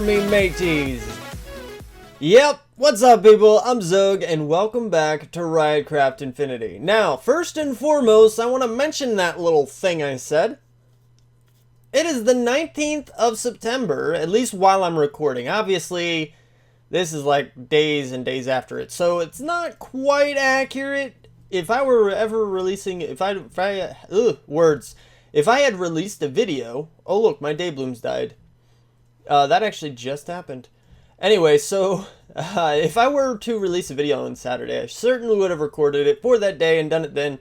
me mateys! Yep, what's up people, I'm Xogue and welcome back to Ryotcraft Infinity. Now, first and foremost, I want to mention that little thing I said. It is the 19th of September, at least while I'm recording. Obviously, this is like days and days after it, so it's not quite accurate. If I were ever releasing, if I had released a video, oh look, my Dayblooms died. That actually just happened. Anyway, so if I were to release a video on Saturday, I certainly would have recorded it for that day and done it then.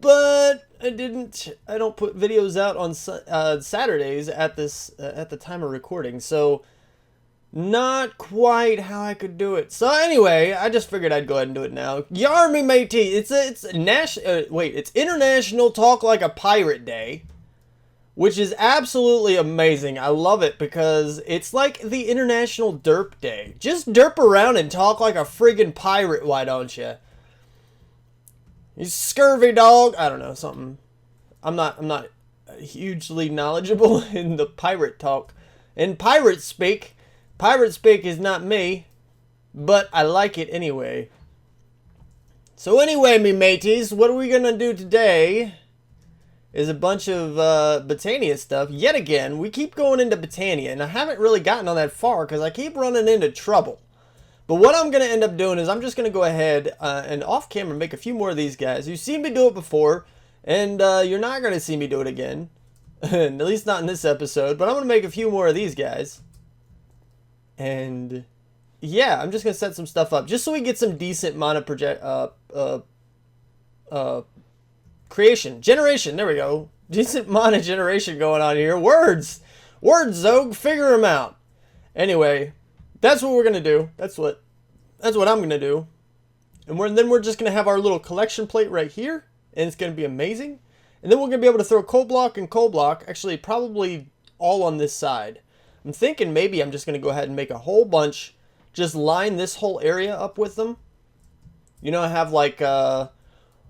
But I didn't. I don't put videos out on Saturdays at the time of recording, so not quite how I could do it. So anyway, I just figured I'd go ahead and do it now. Yarmy matey, it's International Talk Like a Pirate Day, which is absolutely amazing. I love it because it's like the International Derp Day. Just derp around and talk like a friggin' pirate, why don't you? You scurvy dog. I don't know, something. I'm not hugely knowledgeable in the pirate talk. In pirate speak. Pirate speak is not me, but I like it anyway. So anyway, me mateys, what are we gonna do today is a bunch of Botania stuff. Yet again, we keep going into Botania, and I haven't really gotten on that far because I keep running into trouble. But what I'm going to end up doing is I'm just going to go ahead and off camera make a few more of these guys. You've seen me do it before, and you're not going to see me do it again. At least not in this episode, but I'm going to make a few more of these guys. And yeah, I'm just going to set some stuff up just so we get some decent mana generation, there we go. Decent mana generation going on here. Words, Xogue, figure them out. Anyway, that's what we're gonna do. That's what I'm gonna do. And then we're just gonna have our little collection plate right here, and it's gonna be amazing. And then we're gonna be able to throw coal block and coal block. Actually, probably all on this side. I'm thinking maybe I'm just gonna go ahead and make a whole bunch. Just line this whole area up with them. You know, I have like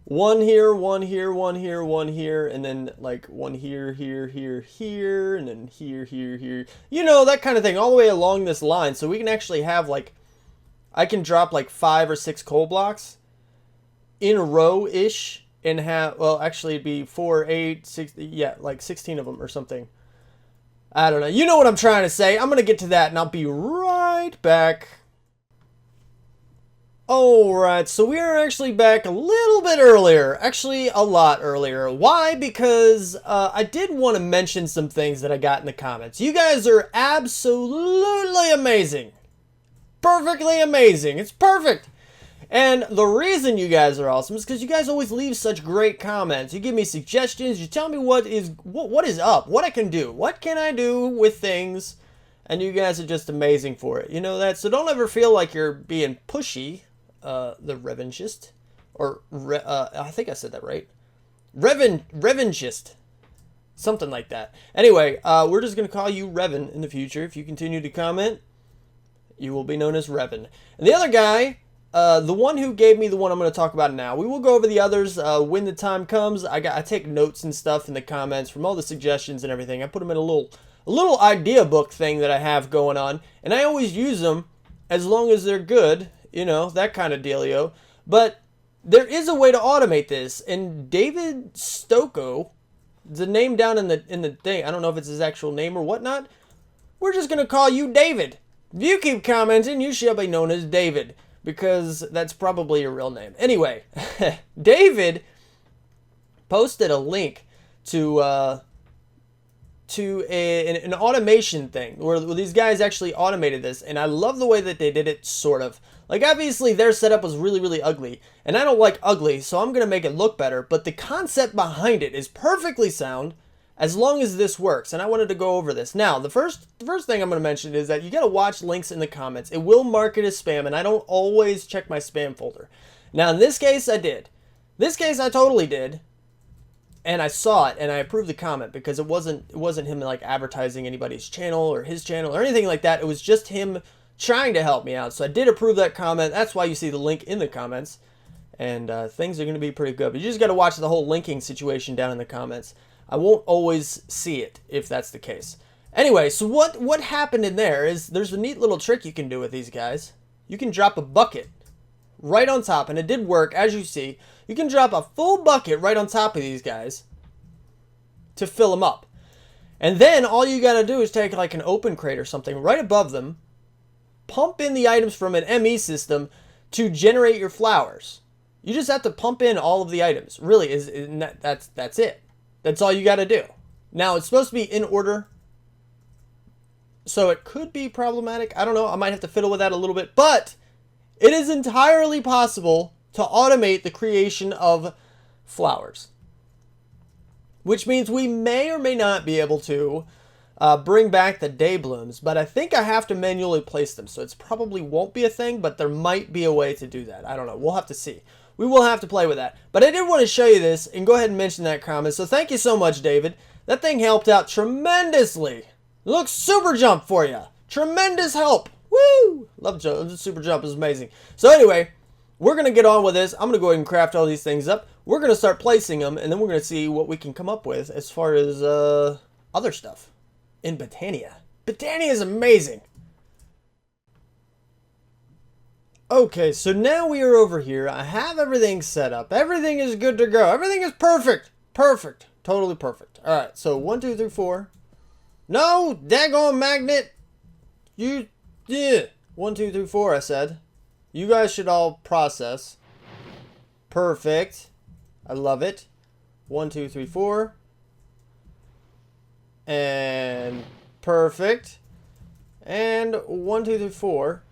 one here, one here, one here, one here, and then like one here, here, here, here, and then here, here, here. You know, that kind of thing all the way along this line. So we can actually have like, I can drop like 5 or 6 coal blocks in a row-ish and have, well, actually it'd be 4, 8, 6, yeah, like 16 of them or something. I don't know. You know what I'm trying to say. I'm going to get to that and I'll be right back. Alright, so we are actually back a little bit earlier. Actually, a lot earlier. Why? Because I did want to mention some things that I got in the comments. You guys are absolutely amazing. Perfectly amazing. It's perfect. And the reason you guys are awesome is because you guys always leave such great comments. You give me suggestions. You tell me what is up, what I can do. What can I do with things? And you guys are just amazing for it. You know that? So don't ever feel like you're being pushy. The revanchist, or I think I said that right. Revanchist, something like that. Anyway, we're just gonna call you Revan in the future. If you continue to comment, you will be known as Revan. And the other guy, the one who gave me the one I'm gonna talk about now. We will go over the others when the time comes. I take notes and stuff in the comments from all the suggestions and everything. I put them in a little idea book thing that I have going on, and I always use them as long as they're good. You know, that kind of dealio. But there is a way to automate this. And David Stocco, the name down in the thing, I don't know if it's his actual name or whatnot. We're just going to call you David. If you keep commenting, you shall be known as David. Because that's probably your real name. Anyway, David posted a link to an automation thing where these guys actually automated this, and I love the way that they did it, sort of. Like, obviously their setup was really, really ugly, and I don't like ugly, so I'm gonna make it look better, but the concept behind it is perfectly sound as long as this works, and I wanted to go over this. Now, the first thing I'm gonna mention is that you gotta watch links in the comments. It will mark it as spam, and I don't always check my spam folder. Now, in this case, I did. This case, I totally did. And I saw it, and I approved the comment because it wasn't him like advertising anybody's channel or his channel or anything like that. It was just him trying to help me out. So I did approve that comment. That's why you see the link in the comments. And things are going to be pretty good. But you just got to watch the whole linking situation down in the comments. I won't always see it if that's the case. Anyway, so what happened in there is there's a neat little trick you can do with these guys. You can drop a bucket right on top, and it did work, as you see. You can drop a full bucket right on top of these guys to fill them up. And then all you gotta do is take like an open crate or something right above them, pump in the items from an ME system to generate your flowers. You just have to pump in all of the items. Really, that's it. That's all you gotta do. Now, it's supposed to be in order, so it could be problematic. I don't know. I might have to fiddle with that a little bit. But it is entirely possible to automate the creation of flowers. Which means we may or may not be able to bring back the day blooms. But I think I have to manually place them. So it probably won't be a thing. But there might be a way to do that. I don't know. We'll have to see. We will have to play with that. But I did want to show you this and go ahead and mention that comment. So thank you so much, David. That thing helped out tremendously. Looks super jump for you. Tremendous help. Woo! Love super jump. Is amazing. So anyway, we're going to get on with this. I'm going to go ahead and craft all these things up. We're going to start placing them, and then we're going to see what we can come up with as far as other stuff in Botania. Botania is amazing. Okay, so now we are over here. I have everything set up. Everything is good to go. Everything is perfect. Perfect. Totally perfect. All right, so 1, 2, 3, 4. No, daggone magnet. You, yeah. 1, 2, 3, 4, I said. You guys should all process. Perfect. I love it. 1, 2, 3, 4. And perfect. And 1, 2, 3, 4.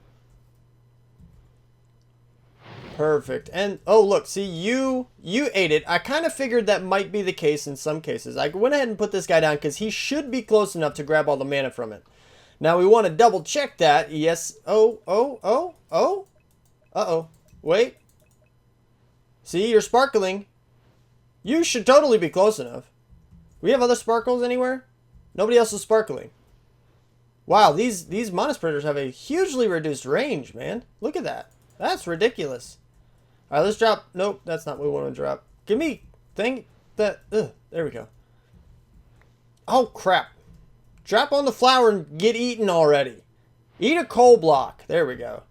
Perfect. And, oh, look, see, you ate it. I kind of figured that might be the case in some cases. I went ahead and put this guy down because he should be close enough to grab all the mana from it. Now, we want to double check that. Yes. Oh. Uh-oh. Wait. See, you're sparkling. You should totally be close enough. We have other sparkles anywhere? Nobody else is sparkling. Wow, these mana spreaders have a hugely reduced range, man. Look at that. That's ridiculous. All right, let's drop. Nope, that's not what we want to drop. Give me thing that. There we go. Oh, crap. Drop on the flower and get eaten already. Eat a coal block. There we go.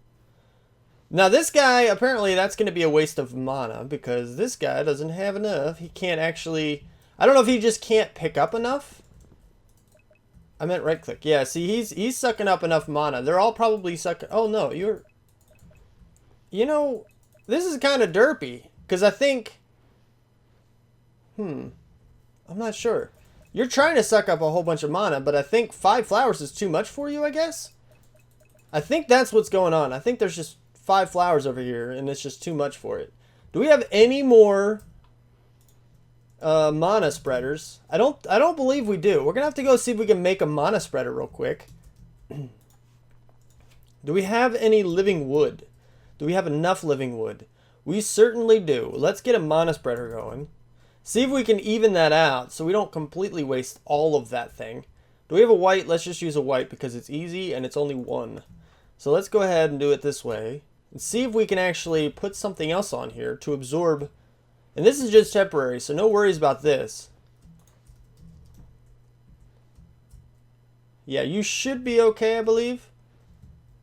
Now, this guy, apparently that's going to be a waste of mana because this guy doesn't have enough. He can't actually. I don't know if he just can't pick up enough. I meant right click. Yeah, see, he's sucking up enough mana. They're all probably sucking. Oh, no, you're. You know, this is kind of derpy, because I think, I'm not sure. You're trying to suck up a whole bunch of mana, but I think 5 flowers is too much for you, I guess? I think that's what's going on. I think there's just 5 flowers over here, and it's just too much for it. Do we have any more mana spreaders? I don't believe we do. We're going to have to go see if we can make a mana spreader real quick. Do we have any living wood? Do we have enough living wood? We certainly do. Let's get a mana spreader going. See if we can even that out so we don't completely waste all of that thing. Do we have a white? Let's just use a white because it's easy and it's only 1. So let's go ahead and do it this way. And see if we can actually put something else on here to absorb. And this is just temporary, so no worries about this. Yeah, you should be okay, I believe.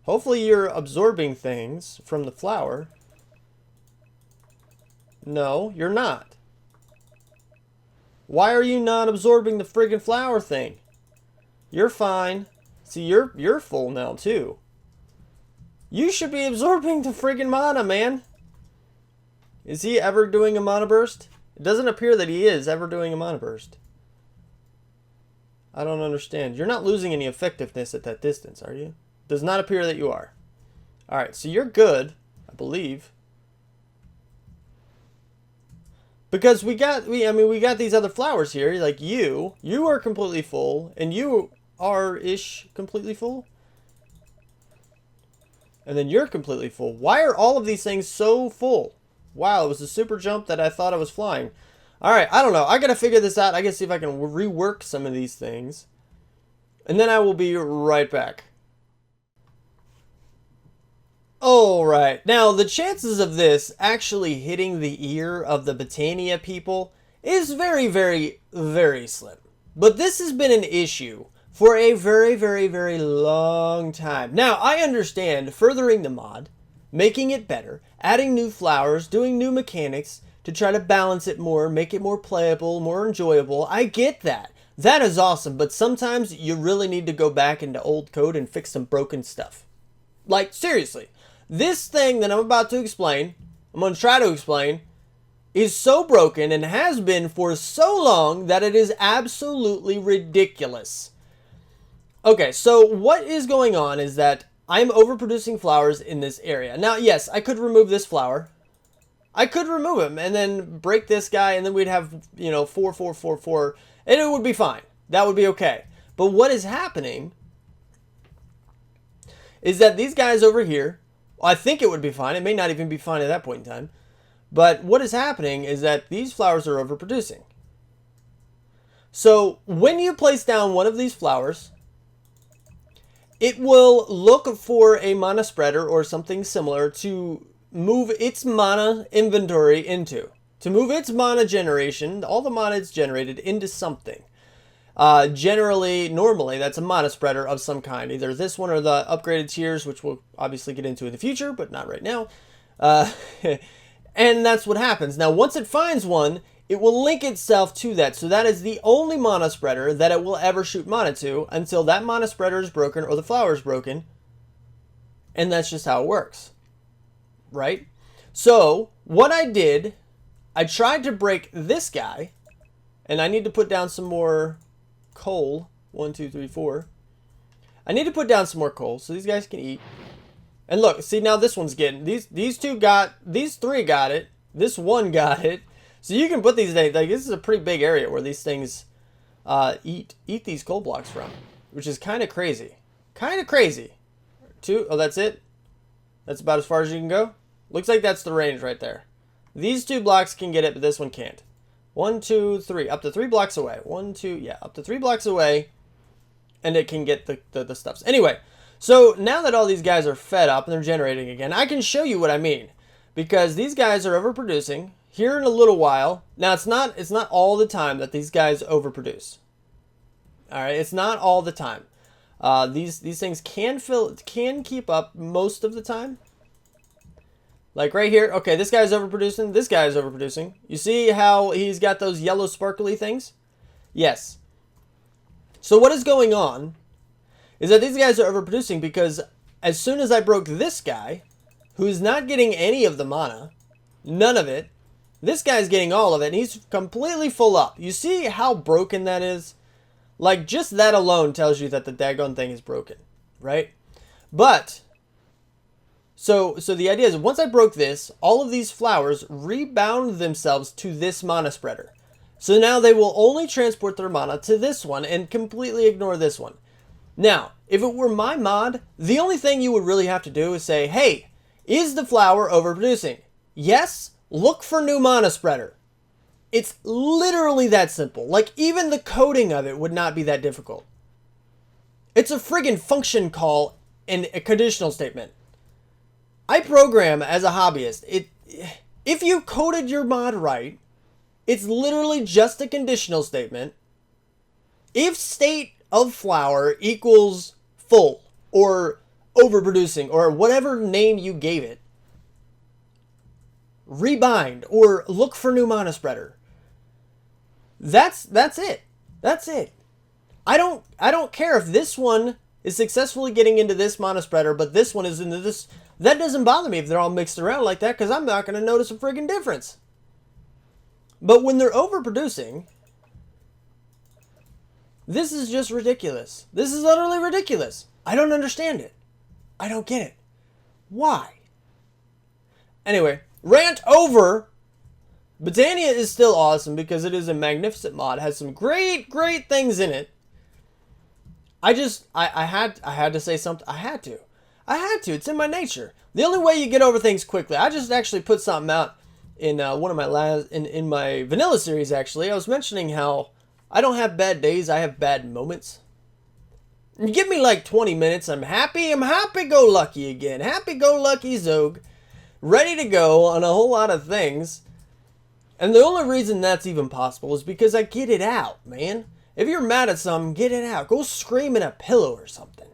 Hopefully you're absorbing things from the flower. No, you're not. Why are you not absorbing the friggin' flower thing? You're fine. See, you're full now, too. You should be absorbing the friggin' mana, man. Is he ever doing a mana burst? It doesn't appear that he is ever doing a mana burst. I don't understand. You're not losing any effectiveness at that distance, are you? Does not appear that you are. Alright, so you're good, I believe. Because we got these other flowers here, like you are completely full, and you are-ish completely full. And then you're completely full. Why are all of these things so full? Wow, it was a super jump that I thought I was flying. Alright, I don't know. I gotta figure this out. I gotta see if I can rework some of these things. And then I will be right back. Alright, now the chances of this actually hitting the ear of the Botania people is very, very, very slim. But this has been an issue for a very, very, very long time. Now, I understand furthering the mod, making it better, adding new flowers, doing new mechanics to try to balance it more, make it more playable, more enjoyable. I get that. That is awesome, but sometimes you really need to go back into old code and fix some broken stuff. Like, seriously. This thing that I'm about to explain, I'm going to try to explain, is so broken and has been for so long that it is absolutely ridiculous. Okay, so what is going on is that I'm overproducing flowers in this area. Now, yes, I could remove this flower. I could remove him and then break this guy, and then we'd have, 4, 4, 4, 4, and it would be fine. That would be okay. But what is happening is that these guys over here, I think it would be fine. It may not even be fine at that point in time. But what is happening is that these flowers are overproducing. So when you place down one of these flowers, it will look for a mana spreader or something similar to move its mana inventory into. To move its mana generation, all the mana it's generated, into something. Normally, that's a mana spreader of some kind. Either this one or the upgraded tiers, which we'll obviously get into in the future, but not right now. And that's what happens. Now, once it finds one, it will link itself to that. So that is the only mana spreader that it will ever shoot mana to until that mana spreader is broken or the flower is broken. And that's just how it works. Right? So, what I did, I tried to break this guy. And I need to put down some more coal. 1, 2, 3, 4. I need to put down some more coal so these guys can eat. And look, see, now this one's getting, these three got it. This one got it. So you can put these, like, this is a pretty big area where these things eat these coal blocks from, which is kind of crazy. Kind of crazy. 2, oh, that's it? That's about as far as you can go? Looks like that's the range right there. These 2 blocks can get it, but this one can't. 1, 2, 3, up to 3 blocks away. 1, 2, yeah, up to 3 blocks away, and it can get the stuffs. Anyway, so now that all these guys are fed up and they're generating again, I can show you what I mean. Because these guys are overproducing. Here in a little while, now it's not all the time that these guys overproduce. All right, it's not all the time. These things can keep up most of the time. Like right here, okay, this guy's overproducing. This guy is overproducing. You see how he's got those yellow sparkly things? Yes. So what is going on is that these guys are overproducing because as soon as I broke this guy, who's not getting any of the mana, none of it, this guy's getting all of it, and he's completely full up. You see how broken that is? Like, just that alone tells you that the daggone thing is broken, right? But, so the idea is, once I broke this, all of these flowers rebound themselves to this mana spreader. So now they will only transport their mana to this one and completely ignore this one. Now, if it were my mod, the only thing you would really have to do is say, hey, is the flower overproducing? Yes, look for new mana spreader. It's literally that simple. Like, even the coding of it would not be that difficult. It's a friggin' function call and a conditional statement. I program as a hobbyist. If you coded your mod right, it's literally just a conditional statement. If state of flower equals full or overproducing or whatever name you gave it, rebind or look for new mana spreader. That's it. That's it. I don't care if this one is successfully getting into this mana spreader, but this one is into this. That doesn't bother me if they're all mixed around like that, because I'm not going to notice a friggin' difference. But when they're overproducing, this is just ridiculous. This is utterly ridiculous. I don't understand it. I don't get it. Why? Anyway, rant over. Botania is still awesome because it is a magnificent mod. It has some great things in it. I had to say something. I had to. It's in my nature. The only way you get over things quickly. I just actually put something out in one of my in my vanilla series. Actually, I was mentioning how I don't have bad days. I have bad moments. You give me like 20 minutes. I'm happy. I'm happy-go-lucky again. Happy-go-lucky Xogue, ready to go on a whole lot of things. And the only reason that's even possible is because I get it out, man. If you're mad at something, get it out. Go scream in a pillow or something.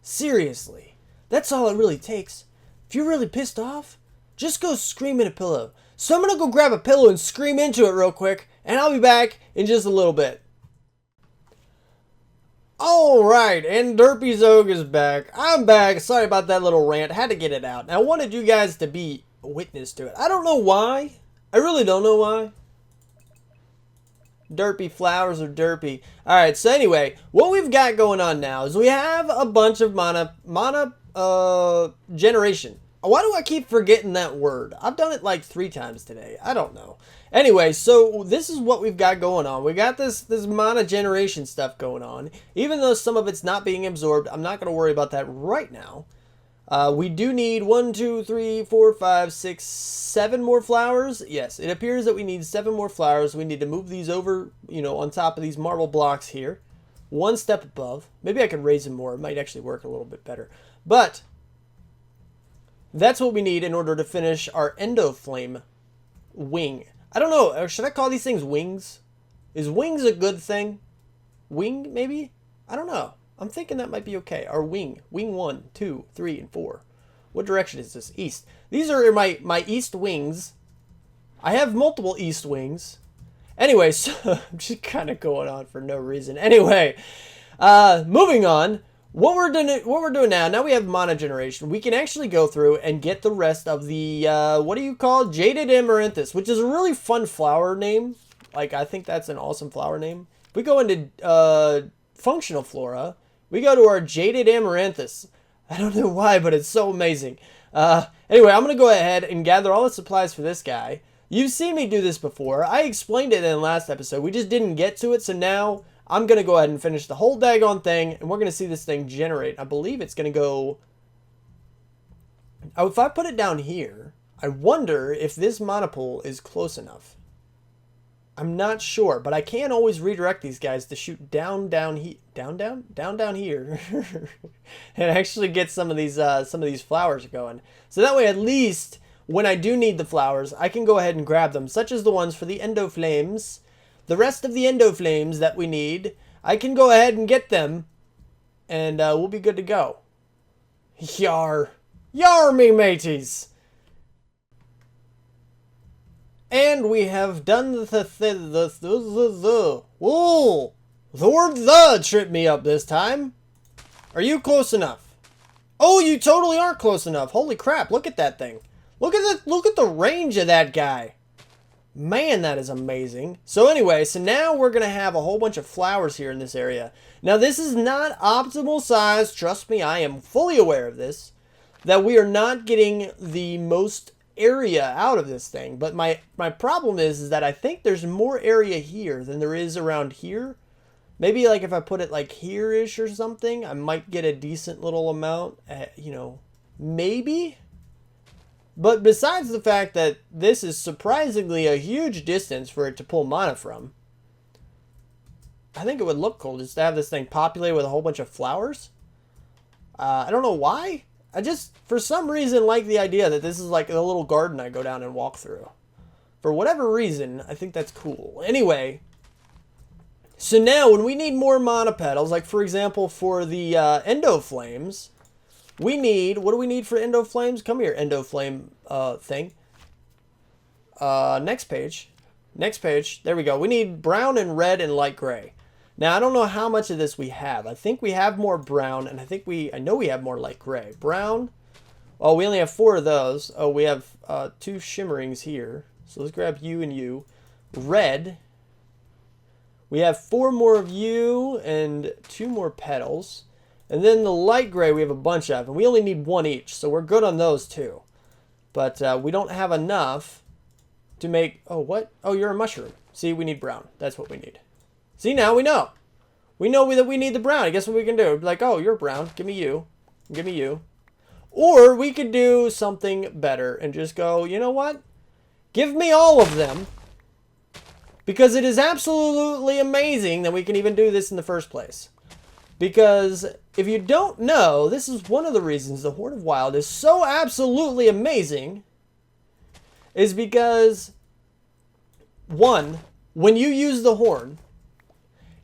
Seriously. That's all it really takes. If you're really pissed off, just go scream in a pillow. So I'm going to go grab a pillow and scream into it real quick, and I'll be back in just a little bit. Alright, and By Xogue is back. I'm back. Sorry about that little rant. Had to get it out. And I wanted you guys to be witness to it. I don't know why. I really don't know why. Derpy flowers are derpy. Alright, so anyway, what we've got going on now is we have a bunch of mana generation. Why do I keep forgetting that word? I've done it like 3 times today. I don't know. Anyway, so this is what we've got going on. We got this mana generation stuff going on. Even though some of it's not being absorbed, I'm not going to worry about that right now. We do need 1, 2, 3, 4, 5, 6, 7 more flowers. Yes, it appears that we need 7 more flowers. We need to move these over, you know, on top of these marble blocks here. 1 step above. Maybe I could raise them more. It might actually work a little bit better. But that's what we need in order to finish our Endoflame wing. I don't know. Or should I call these things wings? Is wings a good thing? Wing, maybe? I don't know. I'm thinking that might be okay. Our wing. Wing 1, 2, 3, and 4. What direction is this? East. These are my east wings. I have multiple east wings. Anyway, so I'm just kind of going on for no reason. Anyway, moving on. What we're doing now we have mana generation. We can actually go through and get the rest of the, what do you call it? Jaded Amaranthus, which is a really fun flower name. Like, I think that's an awesome flower name. If we go into functional flora, we go to our Jaded Amaranthus. I don't know why, but it's so amazing. Anyway, I'm going to go ahead and gather all the supplies for this guy. You've seen me do this before. I explained it in the last episode. We just didn't get to it, so now I'm going to go ahead and finish the whole daggone thing, and we're going to see this thing generate. I believe it's going to go... Oh, if I put it down here, I wonder if this mana pool is close enough. I'm not sure, but I can always redirect these guys to shoot down here, and actually get some of these flowers going. So that way, at least when I do need the flowers, I can go ahead and grab them, such as the ones for the Endoflames. The rest of the Endoflames that we need, I can go ahead and get them, and we'll be good to go. Yar. Yar, me mateys! And we have done the whoa! The word "the" tripped me up this time. Are you close enough? Oh, you totally aren't close enough. Holy crap, look at that thing. Look at the range of that guy. Man, that is amazing. So anyway, so now we're going to have a whole bunch of flowers here in this area. Now, this is not optimal size. Trust me, I am fully aware of this. That we are not getting the most area out of this thing. But my problem is that I think there's more area here than there is around here. Maybe like if I put it like here-ish or something, I might get a decent little amount. You know, maybe. But besides the fact that this is surprisingly a huge distance for it to pull mana from, I think it would look cool just to have this thing populated with a whole bunch of flowers. I don't know why. I just, for some reason, like the idea that this is like a little garden I go down and walk through. For whatever reason, I think that's cool. Anyway, so now when we need more mana petals, like for example for the Endoflames, we need, what do we need for Endoflames? Come here, Endoflame thing. Next page. Next page. There we go. We need brown and red and light gray. Now, I don't know how much of this we have. I think we have more brown, and I know we have more light gray. Brown. Oh, we only have 4 of those. Oh, we have 2 shimmerings here. So let's grab you and you. Red. We have 4 more of you and 2 more petals. And then the light gray we have a bunch of, and we only need 1 each, so we're good on those too. But we don't have enough to make... Oh, what? Oh, you're a mushroom. See, we need brown. That's what we need. See, now we know. We know that we need the brown. I guess what we can do, like, oh, you're brown. Give me you. Give me you. Or we could do something better and just go, you know what? Give me all of them. Because it is absolutely amazing that we can even do this in the first place. Because if you don't know, this is one of the reasons the Horn of Wild is so absolutely amazing. Is because, one, when you use the horn,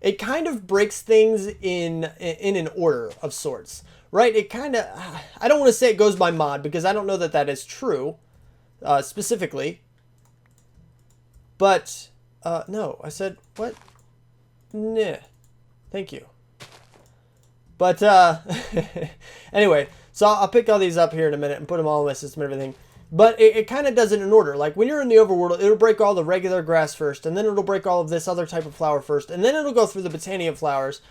it kind of breaks things in an order of sorts, right? It kind of, I don't want to say it goes by mod because I don't know that that is true specifically. But, no, I said, what? Nah, thank you. But, anyway, so I'll pick all these up here in a minute and put them all in my system and everything. But it kind of does it in order. Like when you're in the overworld, it'll break all the regular grass first, and then it'll break all of this other type of flower first, and then it'll go through the botania flowers.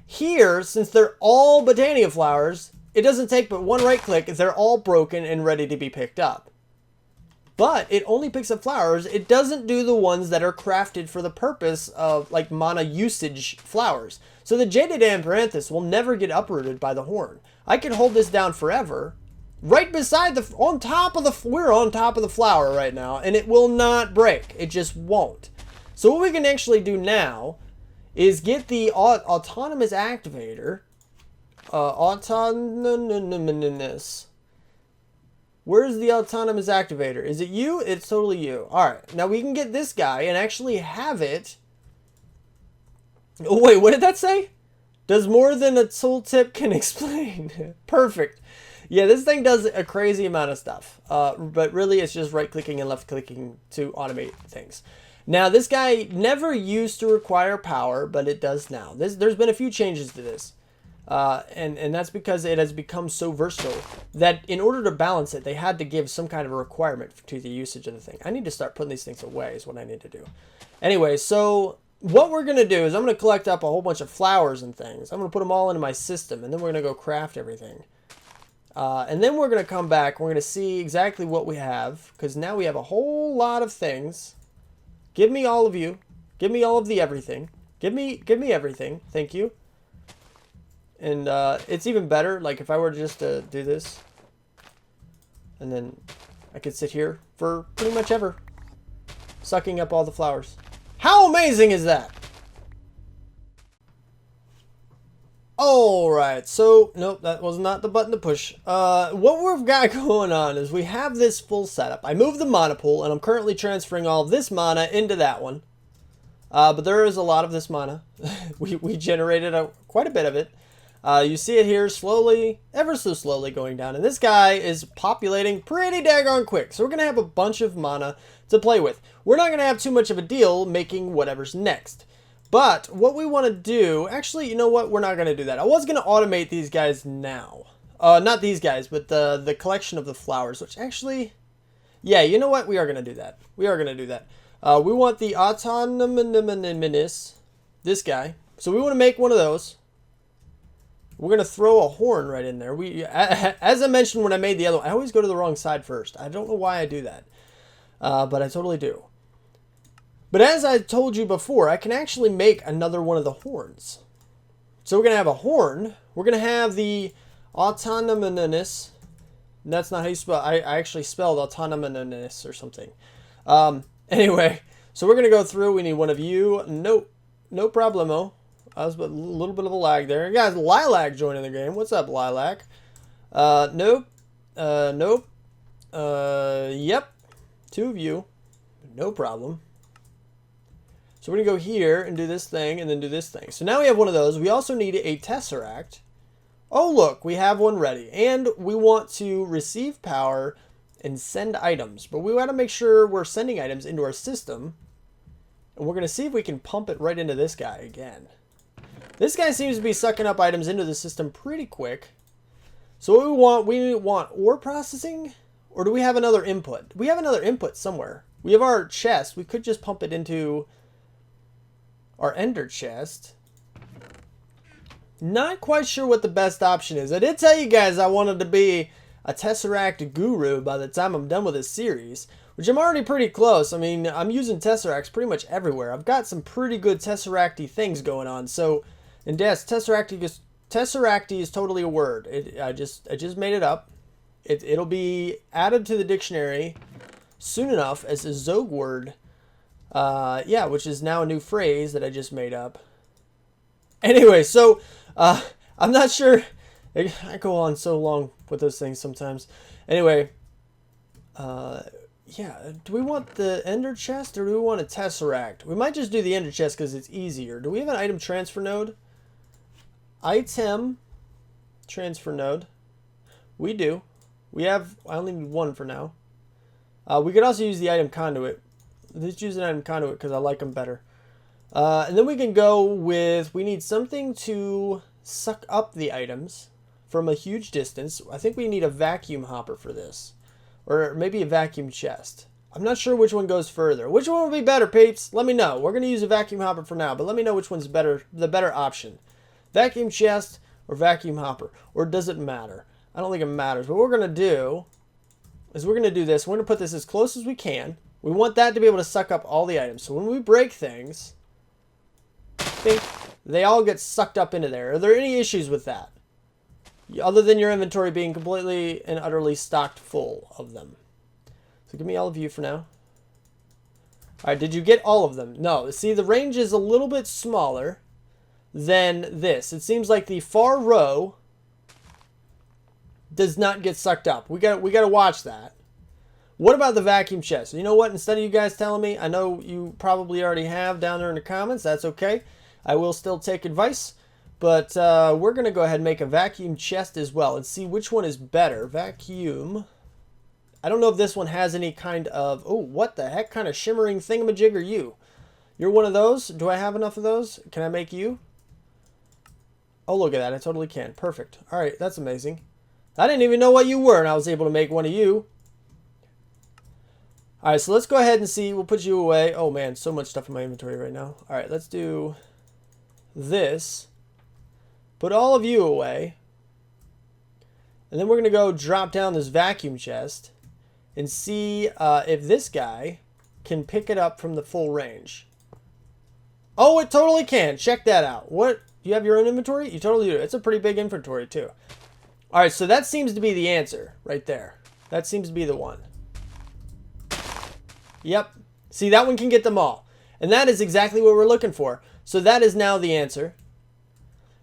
Here, since they're all botania flowers, it doesn't take but one right click. They're all broken and ready to be picked up. But it only picks up flowers. It doesn't do the ones that are crafted for the purpose of like mana usage flowers. So the Jaded Amaranthus will never get uprooted by the horn. I can hold this down forever. Right beside the, we're on top of the flower right now, and it will not break. It just won't. So what we can actually do now is get the autonomous activator. Autonomous. Where's the autonomous activator? Is it you? It's totally you. Alright, now we can get this guy and actually have it. Oh, wait, what did that say? Does more than a tooltip can explain. Perfect. Yeah, this thing does a crazy amount of stuff. But really, it's just right-clicking and left-clicking to automate things. Now, this guy never used to require power, but it does now. There's been a few changes to this. And that's because it has become so versatile that in order to balance it, they had to give some kind of a requirement to the usage of the thing. I need to start putting these things away is what I need to do. Anyway, so what we're going to do is I'm going to collect up a whole bunch of flowers and things. I'm going to put them all into my system, and then we're going to go craft everything. And then we're going to come back. We're going to see exactly what we have, because now we have a whole lot of things. Give me all of you. Give me all of the everything. Give me everything. Thank you. And it's even better, like if I were just to do this, and then I could sit here for pretty much ever, sucking up all the flowers. How amazing is that? Alright, so, nope, that was not the button to push. What we've got going on is we have this full setup. I moved the mana pool, and I'm currently transferring all of this mana into that one. But there is a lot of this mana. we generated quite a bit of it. You see it here slowly, ever so slowly going down. And this guy is populating pretty daggone quick. So we're going to have a bunch of mana to play with. We're not going to have too much of a deal making whatever's next. But what we want to do, actually, you know what? We're not going to do that. I was going to automate these guys now. Not these guys, but the collection of the flowers, which actually, yeah, you know what? We are going to do that. We are going to do that. We want the autonomous, this guy. So we want to make one of those. We're going to throw a horn right in there. As I mentioned when I made the other one, I always go to the wrong side first. I don't know why I do that. But I totally do. But as I told you before, I can actually make another one of the horns. So we're going to have a horn. We're going to have the autonomous. That's not how you spell. I actually spelled autonomous or something. Anyway, so we're going to go through. We need one of you. Nope. No problemo. I was a little bit of a lag there. You guys, Lilac joining the game. What's up, Lilac? Nope. Nope. Yep. Two of you. No problem. So we're going to go here and do this thing and then do this thing. So now we have one of those. We also need a Tesseract. Oh, look. We have one ready. And we want to receive power and send items. But we want to make sure we're sending items into our system. And we're going to see if we can pump it right into this guy again. This guy seems to be sucking up items into the system pretty quick. So what we want ore processing? Or do we have another input? We have another input somewhere. We have our chest. We could just pump it into our ender chest. Not quite sure what the best option is. I did tell you guys I wanted to be a Tesseract guru by the time I'm done with this series, which I'm already pretty close. I mean, I'm using Tesseracts pretty much everywhere. I've got some pretty good Tesseracty things going on. So, and yes, Tesseracty is totally a word. I just made it up. It'll be added to the dictionary soon enough as a Xogue word. Yeah, which is now a new phrase that I just made up. Anyway, so I'm not sure. I go on so long with those things sometimes. Anyway, Yeah, do we want the ender chest or do we want a tesseract? We might just do the ender chest because it's easier. Do we have an item transfer node? Item transfer node. We do. We have, I only need one for now. We could also use the item conduit. Let's use an item conduit because I like them better. And then we can go with, we need something to suck up the items from a huge distance. I think we need a vacuum hopper for this. Or maybe a vacuum chest. I'm not sure which one goes further. Which one would be better, peeps? Let me know. We're going to use a vacuum hopper for now, but let me know which one's better, the better option. Vacuum chest or vacuum hopper? Or does it matter? I don't think it matters. What we're going to do is we're going to do this. We're going to put this as close as we can. We want that to be able to suck up all the items. So when we break things, think they all get sucked up into there. Are there any issues with that? Other than your inventory being completely and utterly stocked full of them. So give me all of you for now. Alright, did you get all of them? No. See, the range is a little bit smaller than this. It seems like the far row does not get sucked up. We got to watch that. What about the vacuum chest? You know what? Instead of you guys telling me, I know you probably already have down there in the comments. That's okay. I will still take advice. But we're going to go ahead and make a vacuum chest as well and see which one is better. Vacuum. I don't know if this one has any kind of... Oh, what the heck kind of shimmering thingamajig are you? You're one of those? Do I have enough of those? Can I make you? Oh, look at that. I totally can. Perfect. All right, that's amazing. I didn't even know what you were, and I was able to make one of you. All right, so let's go ahead and see. We'll put you away. Oh, man, so much stuff in my inventory right now. All right, let's do this. Put all of you away. And then we're going to go drop down this vacuum chest and see if this guy can pick it up from the full range. Oh, it totally can. Check that out. What? You have your own inventory? You totally do. It's a pretty big inventory, too. All right, so that seems to be the answer right there. That seems to be the one. Yep. See, that one can get them all. And that is exactly what we're looking for. So that is now the answer.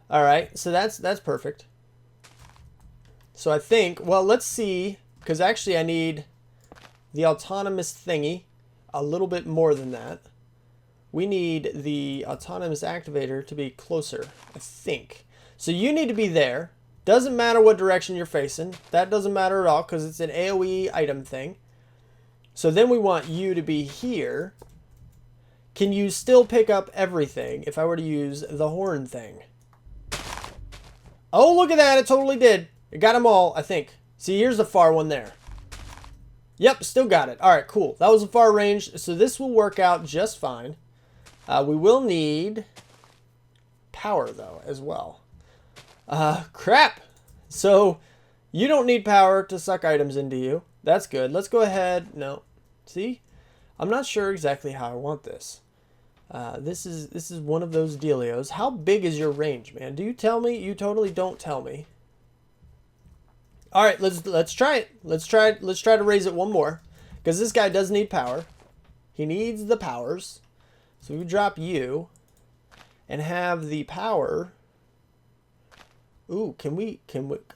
All right, so that's perfect. So I think, well, let's see, because actually I need the autonomous thingy a little bit more than that. We need the autonomous activator to be closer, I think. So you need to be there. Doesn't matter what direction you're facing. That doesn't matter at all because it's an AoE item thing. So then we want you to be here. Can you still pick up everything if I were to use the horn thing? Oh, look at that. It totally did. It got them all, I think. See, here's the far one there. Yep, still got it. All right, cool. That was a far range. So this will work out just fine. We will need power, though, as well. Crap. So you don't need power to suck items into you. That's good. Let's go ahead. No. See? I'm not sure exactly how I want this. This is one of those dealios. How big is your range, man? Do you tell me? You totally don't tell me. All right, let's try it. Let's try to raise it one more, because this guy does need power. He needs the powers. So we drop you, and have the power. Ooh, can we?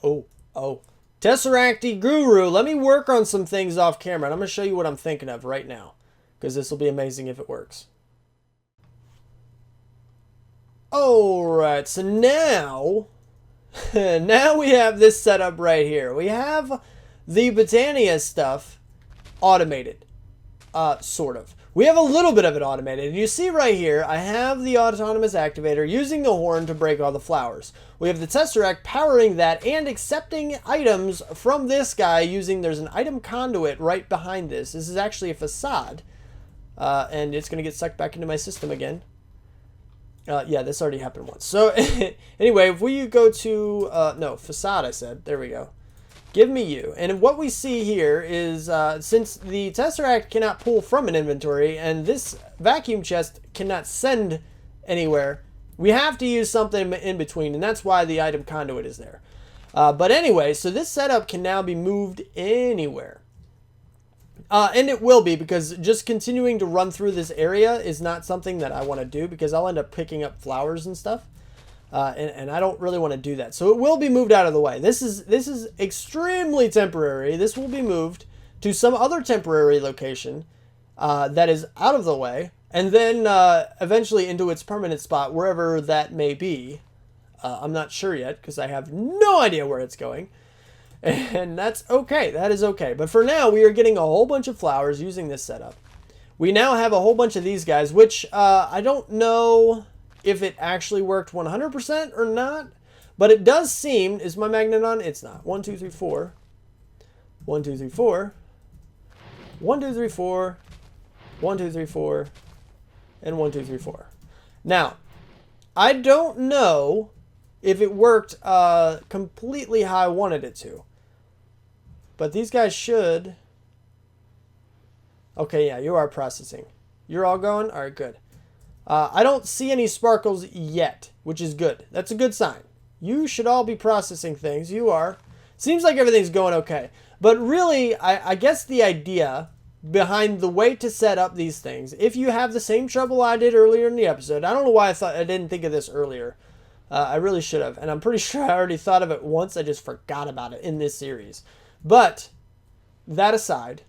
Oh. Tesseracty Guru. Let me work on some things off camera, and I'm gonna show you what I'm thinking of right now, because this will be amazing if it works. Alright, so now we have this setup right here. We have the Botania stuff automated. Sort of. We have a little bit of it automated. And you see right here, I have the autonomous activator using the horn to break all the flowers. We have the Tesseract powering that and accepting items from this guy using, there's an item conduit right behind this. This is actually a facade. And it's going to get sucked back into my system again. Yeah, this already happened once. So, anyway, if we go to, no, facade, I said. There we go. Give me you. And what we see here is, since the Tesseract cannot pull from an inventory, and this vacuum chest cannot send anywhere, we have to use something in between, and that's why the item conduit is there. But anyway, so this setup can now be moved anywhere. And it will be, because just continuing to run through this area is not something that I want to do, because I'll end up picking up flowers and stuff. And I don't really want to do that. So it will be moved out of the way. This is extremely temporary. This will be moved to some other temporary location that is out of the way, and then eventually into its permanent spot, wherever that may be. I'm not sure yet, because I have no idea where it's going. And that's okay. That is okay. But for now, we are getting a whole bunch of flowers using this setup. We now have a whole bunch of these guys, which I don't know if it actually worked 100% or not. But it does seem... Is my magnet on? It's not. 1, 2, 3, 4. 1, 2, 3, 4. 1, 2, 3, 4. 1, 2, 3, 4. And 1, 2, 3, 4. Now, I don't know if it worked completely how I wanted it to. But these guys should... Okay, yeah, you are processing. You're all going? All right, good. I don't see any sparkles yet, which is good. That's a good sign. You should all be processing things. You are. Seems like everything's going okay. But really, I guess the idea behind the way to set up these things, if you have the same trouble I did earlier in the episode, I don't know why I didn't think of this earlier. I really should have. And I'm pretty sure I already thought of it once. I just forgot about it in this series. But, that aside,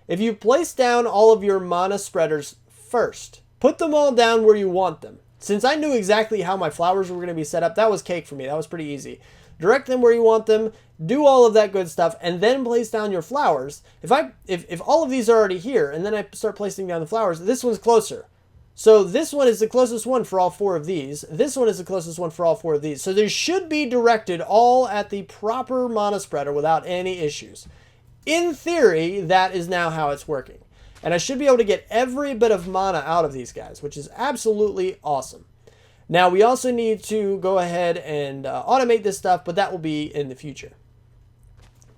if you place down all of your mana spreaders first, put them all down where you want them. Since I knew exactly how my flowers were going to be set up, that was cake for me. That was pretty easy. Direct them where you want them, do all of that good stuff, and then place down your flowers. If all of these are already here, and then I start placing down the flowers, this one's closer. So this one is the closest one for all 4 of these. This one is the closest one for all 4 of these. So they should be directed all at the proper mana spreader without any issues. In theory, that is now how it's working. And I should be able to get every bit of mana out of these guys, which is absolutely awesome. Now, we also need to go ahead and automate this stuff, but that will be in the future.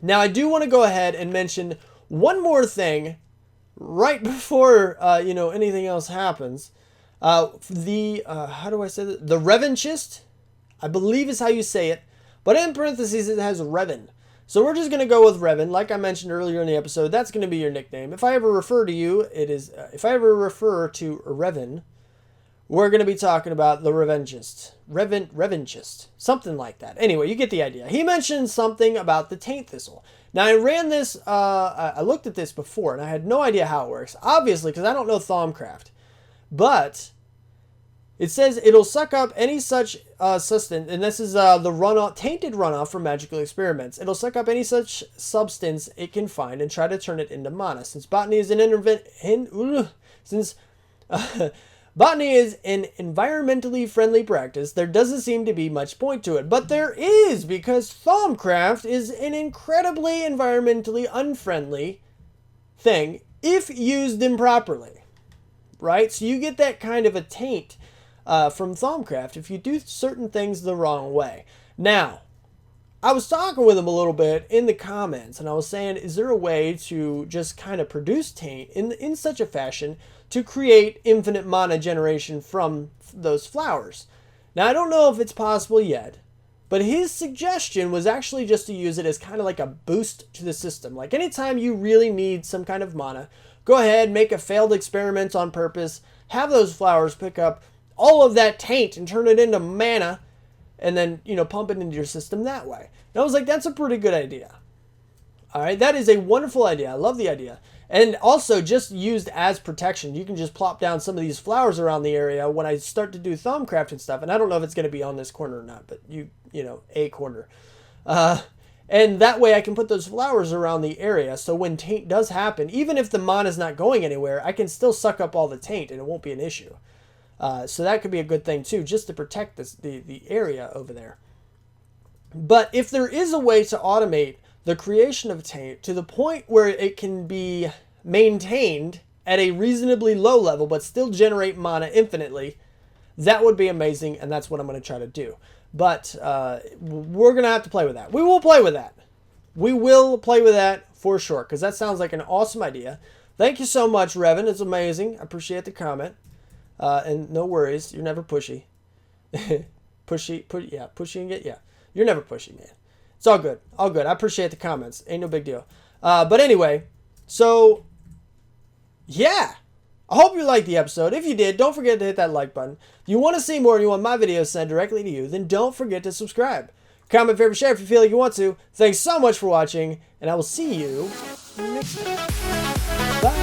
Now, I do want to go ahead and mention one more thing right before, anything else happens. How do I say that? The Revanchist, I believe is how you say it, but in parentheses it has Revan. So we're just going to go with Revan. Like I mentioned earlier in the episode, that's going to be your nickname. If I ever refer to you, if I ever refer to Revan, we're going to be talking about the Revanchist. Revanchist. Something like that. Anyway, you get the idea. He mentioned something about the Taint Thistle. Now, I ran this, I looked at this before, and I had no idea how it works. Obviously, because I don't know Thaumcraft. But it says it'll suck up any such substance, and this is the runoff, tainted runoff from magical experiments. It'll suck up any such substance it can find and try to turn it into mana. Since botany is botany is an environmentally friendly practice, there doesn't seem to be much point to it. But there is, because Thaumcraft is an incredibly environmentally unfriendly thing if used improperly. Right? So you get that kind of a taint from Thaumcraft if you do certain things the wrong way. Now, I was talking with him a little bit in the comments, and I was saying, is there a way to just kind of produce taint in such a fashion to create infinite mana generation from those flowers? Now, I don't know if it's possible yet, but his suggestion was actually just to use it as kind of like a boost to the system. Like anytime you really need some kind of mana, go ahead, make a failed experiment on purpose, have those flowers pick up all of that taint and turn it into mana, and then, pump it into your system that way. And I was like, that's a pretty good idea. All right, that is a wonderful idea. I love the idea. And also, just used as protection, you can just plop down some of these flowers around the area when I start to do Thaumcraft and stuff. And I don't know if it's going to be on this corner or not, but a corner. And that way I can put those flowers around the area, so when taint does happen, even if the mana's not going anywhere, I can still suck up all the taint and it won't be an issue. So that could be a good thing too, just to protect the area over there. But if there is a way to automate the creation of taint to the point where it can be maintained at a reasonably low level but still generate mana infinitely, that would be amazing, and that's what I'm going to try to do. But we're going to have to play with that. We will play with that. We will play with that for sure, because that sounds like an awesome idea. Thank you so much, Revan. It's amazing. I appreciate the comment. And no worries. You're never pushy. Pushy and yeah. You're never pushy, man. It's all good. All good. I appreciate the comments. Ain't no big deal. But anyway, so, yeah. I hope you liked the episode. If you did, don't forget to hit that like button. If you want to see more and you want my videos sent directly to you, then don't forget to subscribe. Comment, favorite, share if you feel like you want to. Thanks so much for watching, and I will see you next time. Bye.